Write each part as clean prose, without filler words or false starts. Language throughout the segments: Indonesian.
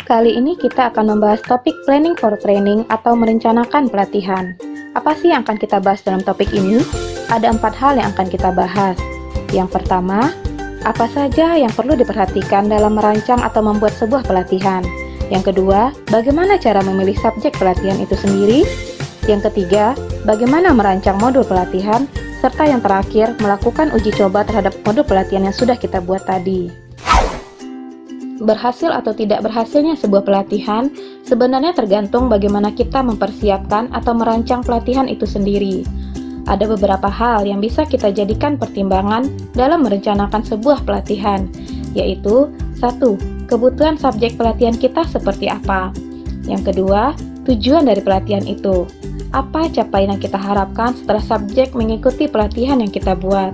Kali ini kita akan membahas topik planning for training atau merencanakan pelatihan. Apa sih yang akan kita bahas dalam topik ini? Ada 4 hal yang akan kita bahas. Yang pertama, apa saja yang perlu diperhatikan dalam merancang atau membuat sebuah pelatihan? Yang kedua, bagaimana cara memilih subjek pelatihan itu sendiri? Yang ketiga, bagaimana merancang modul pelatihan? Serta yang terakhir, melakukan uji coba terhadap modul pelatihan yang sudah kita buat tadi. Berhasil atau tidak berhasilnya sebuah pelatihan sebenarnya tergantung bagaimana kita mempersiapkan atau merancang pelatihan itu sendiri. Ada beberapa hal yang bisa kita jadikan pertimbangan dalam merencanakan sebuah pelatihan, yaitu 1. Kebutuhan subjek pelatihan kita seperti apa. Yang kedua, tujuan dari pelatihan itu. Apa capaian yang kita harapkan setelah subjek mengikuti pelatihan yang kita buat.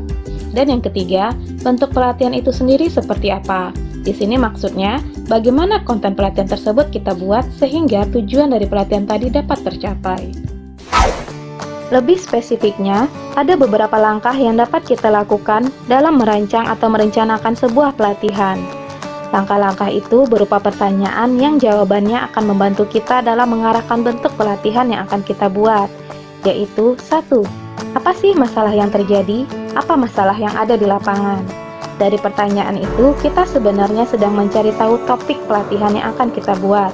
Dan yang ketiga, bentuk pelatihan itu sendiri seperti apa. Di sini maksudnya, bagaimana konten pelatihan tersebut kita buat sehingga tujuan dari pelatihan tadi dapat tercapai. Lebih spesifiknya, ada beberapa langkah yang dapat kita lakukan dalam merancang atau merencanakan sebuah pelatihan. Langkah-langkah itu berupa pertanyaan yang jawabannya akan membantu kita dalam mengarahkan bentuk pelatihan yang akan kita buat, yaitu 1. Apa sih masalah yang terjadi? Apa masalah yang ada di lapangan? Dari pertanyaan itu, kita sebenarnya sedang mencari tahu topik pelatihan yang akan kita buat.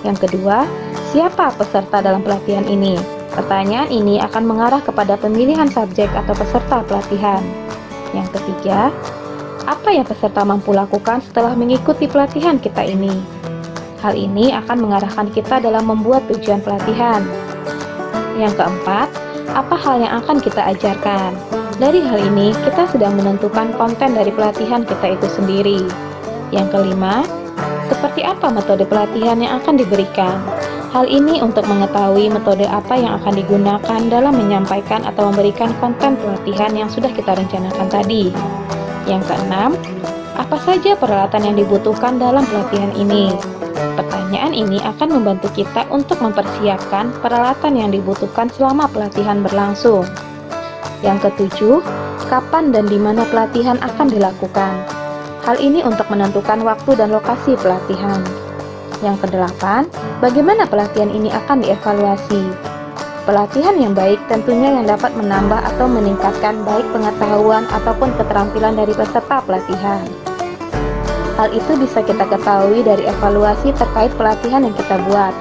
Yang kedua, siapa peserta dalam pelatihan ini? Pertanyaan ini akan mengarah kepada pemilihan subjek atau peserta pelatihan. Yang ketiga, apa yang peserta mampu lakukan setelah mengikuti pelatihan kita ini? Hal ini akan mengarahkan kita dalam membuat tujuan pelatihan. Yang keempat, apa hal yang akan kita ajarkan? Dari hal ini, kita sedang menentukan konten dari pelatihan kita itu sendiri. Yang kelima, seperti apa metode pelatihan yang akan diberikan? Hal ini untuk mengetahui metode apa yang akan digunakan dalam menyampaikan atau memberikan konten pelatihan yang sudah kita rencanakan tadi. Yang keenam, apa saja peralatan yang dibutuhkan dalam pelatihan ini? Pertanyaan ini akan membantu kita untuk mempersiapkan peralatan yang dibutuhkan selama pelatihan berlangsung. Yang ketujuh, kapan dan di mana pelatihan akan dilakukan. Hal ini untuk menentukan waktu dan lokasi pelatihan. Yang kedelapan, bagaimana pelatihan ini akan dievaluasi. Pelatihan yang baik tentunya yang dapat menambah atau meningkatkan baik pengetahuan ataupun keterampilan dari peserta pelatihan. Hal itu bisa kita ketahui dari evaluasi terkait pelatihan yang kita buat.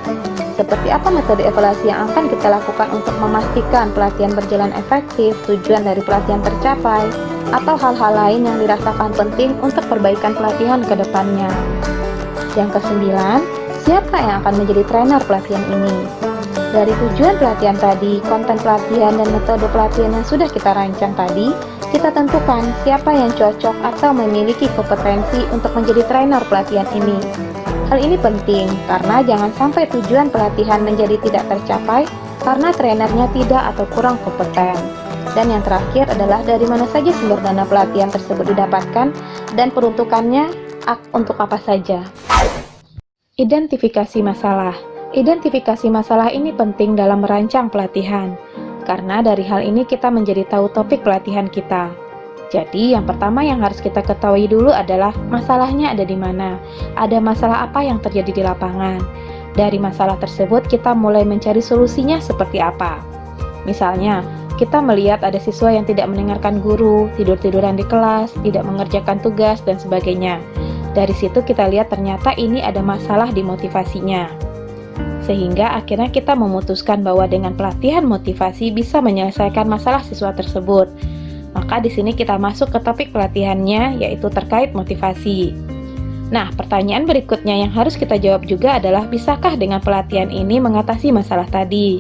Seperti apa metode evaluasi yang akan kita lakukan untuk memastikan pelatihan berjalan efektif, tujuan dari pelatihan tercapai, atau hal-hal lain yang dirasakan penting untuk perbaikan pelatihan ke depannya. Yang kesembilan, siapa yang akan menjadi trainer pelatihan ini? Dari tujuan pelatihan tadi, konten pelatihan dan metode pelatihan yang sudah kita rancang tadi, kita tentukan siapa yang cocok atau memiliki kompetensi untuk menjadi trainer pelatihan ini. Hal ini penting karena jangan sampai tujuan pelatihan menjadi tidak tercapai karena trainernya tidak atau kurang kompeten. Dan yang terakhir adalah dari mana saja sumber dana pelatihan tersebut didapatkan dan peruntukannya untuk apa saja. Identifikasi masalah. Identifikasi masalah ini penting dalam merancang pelatihan, karena dari hal ini kita menjadi tahu topik pelatihan kita. Jadi, yang pertama yang harus kita ketahui dulu adalah masalahnya ada di mana. Ada masalah apa yang terjadi di lapangan. Dari masalah tersebut, kita mulai mencari solusinya seperti apa. Misalnya, kita melihat ada siswa yang tidak mendengarkan guru, tidur-tiduran di kelas, tidak mengerjakan tugas, dan sebagainya. Dari situ kita lihat ternyata ini ada masalah di motivasinya. Sehingga akhirnya kita memutuskan bahwa dengan pelatihan motivasi bisa menyelesaikan masalah siswa tersebut. Maka di sini kita masuk ke topik pelatihannya, yaitu terkait motivasi. Nah, pertanyaan berikutnya yang harus kita jawab juga adalah, bisakah dengan pelatihan ini mengatasi masalah tadi?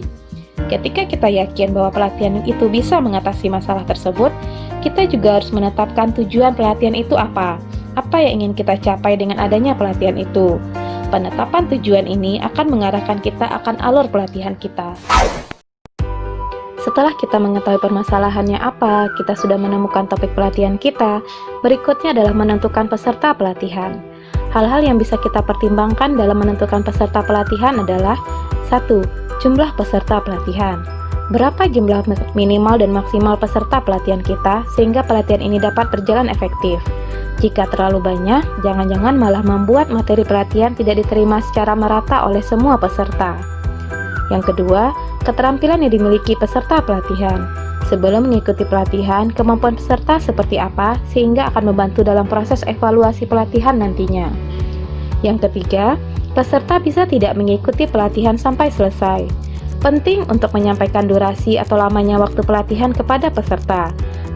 Ketika kita yakin bahwa pelatihan itu bisa mengatasi masalah tersebut, kita juga harus menetapkan tujuan pelatihan itu apa. Apa yang ingin kita capai dengan adanya pelatihan itu? Penetapan tujuan ini akan mengarahkan kita akan alur pelatihan kita. Setelah kita mengetahui permasalahannya apa, kita sudah menemukan topik pelatihan kita, berikutnya adalah menentukan peserta pelatihan. Hal-hal yang bisa kita pertimbangkan dalam menentukan peserta pelatihan adalah 1. Jumlah peserta pelatihan. Berapa jumlah minimal dan maksimal peserta pelatihan kita sehingga pelatihan ini dapat berjalan efektif? Jika terlalu banyak, jangan-jangan malah membuat materi pelatihan tidak diterima secara merata oleh semua peserta. Yang kedua, keterampilan yang dimiliki peserta pelatihan. Sebelum mengikuti pelatihan, kemampuan peserta seperti apa sehingga akan membantu dalam proses evaluasi pelatihan nantinya. Yang ketiga, peserta bisa tidak mengikuti pelatihan sampai selesai. Penting untuk menyampaikan durasi atau lamanya waktu pelatihan kepada peserta.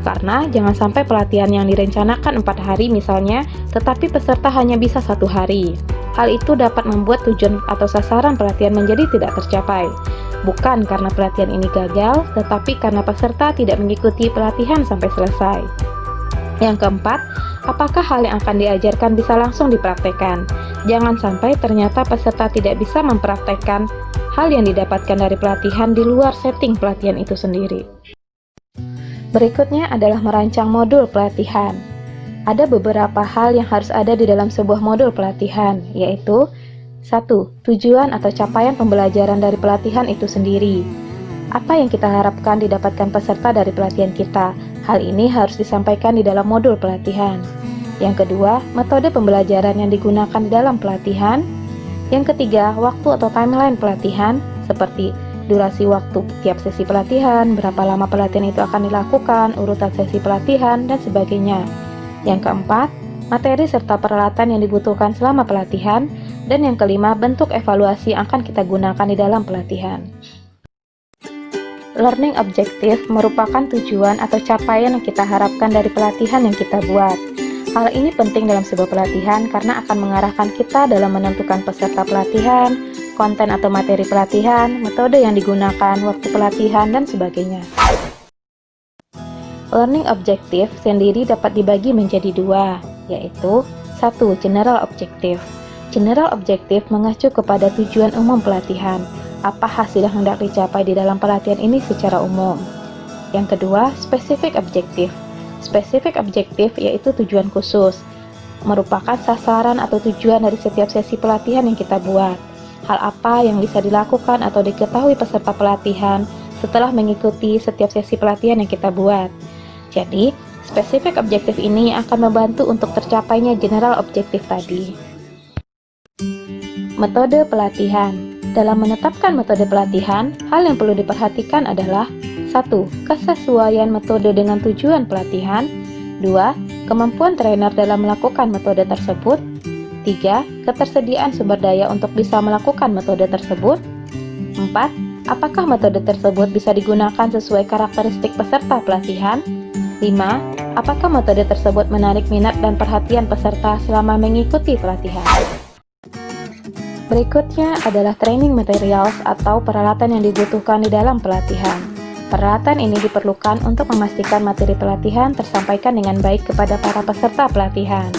Karena jangan sampai pelatihan yang direncanakan 4 hari misalnya, tetapi peserta hanya bisa 1 hari. Hal itu dapat membuat tujuan atau sasaran pelatihan menjadi tidak tercapai. Bukan karena pelatihan ini gagal, tetapi karena peserta tidak mengikuti pelatihan sampai selesai. Yang keempat, apakah hal yang akan diajarkan bisa langsung dipraktekkan? Jangan sampai ternyata peserta tidak bisa mempraktekkan hal yang didapatkan dari pelatihan di luar setting pelatihan itu sendiri. Berikutnya adalah merancang modul pelatihan. Ada beberapa hal yang harus ada di dalam sebuah modul pelatihan, yaitu 1. Tujuan atau capaian pembelajaran dari pelatihan itu sendiri. Apa yang kita harapkan didapatkan peserta dari pelatihan kita? Hal ini harus disampaikan di dalam modul pelatihan. Yang kedua, metode pembelajaran yang digunakan di dalam pelatihan. Yang ketiga, waktu atau timeline pelatihan, seperti durasi waktu tiap sesi pelatihan, berapa lama pelatihan itu akan dilakukan, urutan sesi pelatihan, dan sebagainya. Yang keempat, materi serta peralatan yang dibutuhkan selama pelatihan. Dan yang kelima, bentuk evaluasi yang akan kita gunakan di dalam pelatihan. Learning objective merupakan tujuan atau capaian yang kita harapkan dari pelatihan yang kita buat. Hal ini penting dalam sebuah pelatihan karena akan mengarahkan kita dalam menentukan peserta pelatihan, konten atau materi pelatihan, metode yang digunakan, waktu pelatihan, dan sebagainya. Learning objective sendiri dapat dibagi menjadi 2, yaitu 1. General objective. General objective mengacu kepada tujuan umum pelatihan, apa hasil yang hendak dicapai di dalam pelatihan ini secara umum. Yang kedua, specific objective. Specific objective yaitu tujuan khusus, merupakan sasaran atau tujuan dari setiap sesi pelatihan yang kita buat. Hal apa yang bisa dilakukan atau diketahui peserta pelatihan setelah mengikuti setiap sesi pelatihan yang kita buat. Jadi, specific objective ini akan membantu untuk tercapainya general objective tadi. Metode pelatihan. Dalam menetapkan metode pelatihan, hal yang perlu diperhatikan adalah 1. Kesesuaian metode dengan tujuan pelatihan. 2. Kemampuan trainer dalam melakukan metode tersebut. 3. Ketersediaan sumber daya untuk bisa melakukan metode tersebut. 4. Apakah metode tersebut bisa digunakan sesuai karakteristik peserta pelatihan. 5. Apakah metode tersebut menarik minat dan perhatian peserta selama mengikuti pelatihan. Berikutnya adalah training materials atau peralatan yang dibutuhkan di dalam pelatihan. Peralatan ini diperlukan untuk memastikan materi pelatihan tersampaikan dengan baik kepada para peserta pelatihan.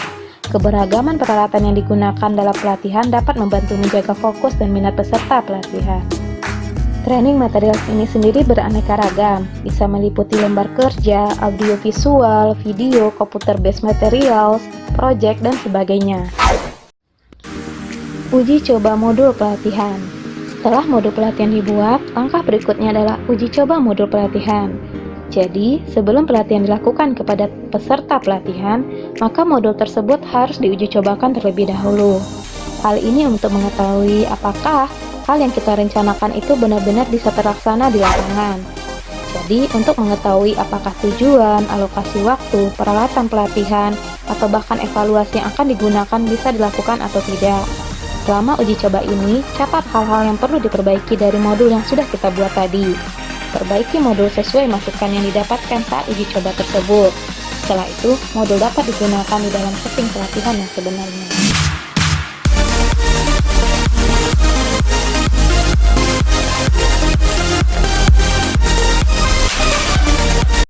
Keberagaman peralatan yang digunakan dalam pelatihan dapat membantu menjaga fokus dan minat peserta pelatihan. Training materials ini sendiri beraneka ragam, bisa meliputi lembar kerja, audiovisual, video, computer-based materials, project, dan sebagainya. Uji coba modul pelatihan. Setelah modul pelatihan dibuat, langkah berikutnya adalah uji coba modul pelatihan. Jadi, sebelum pelatihan dilakukan kepada peserta pelatihan, maka modul tersebut harus diuji cobakan terlebih dahulu. Hal ini untuk mengetahui apakah hal yang kita rencanakan itu benar-benar bisa terlaksana di lapangan. Jadi, untuk mengetahui apakah tujuan, alokasi waktu, peralatan pelatihan, atau bahkan evaluasi yang akan digunakan bisa dilakukan atau tidak. Selama uji coba ini, catat hal-hal yang perlu diperbaiki dari modul yang sudah kita buat tadi. Perbaiki modul sesuai masukan yang didapatkan saat uji coba tersebut. Setelah itu, modul dapat digunakan di dalam setting pelatihan yang sebenarnya.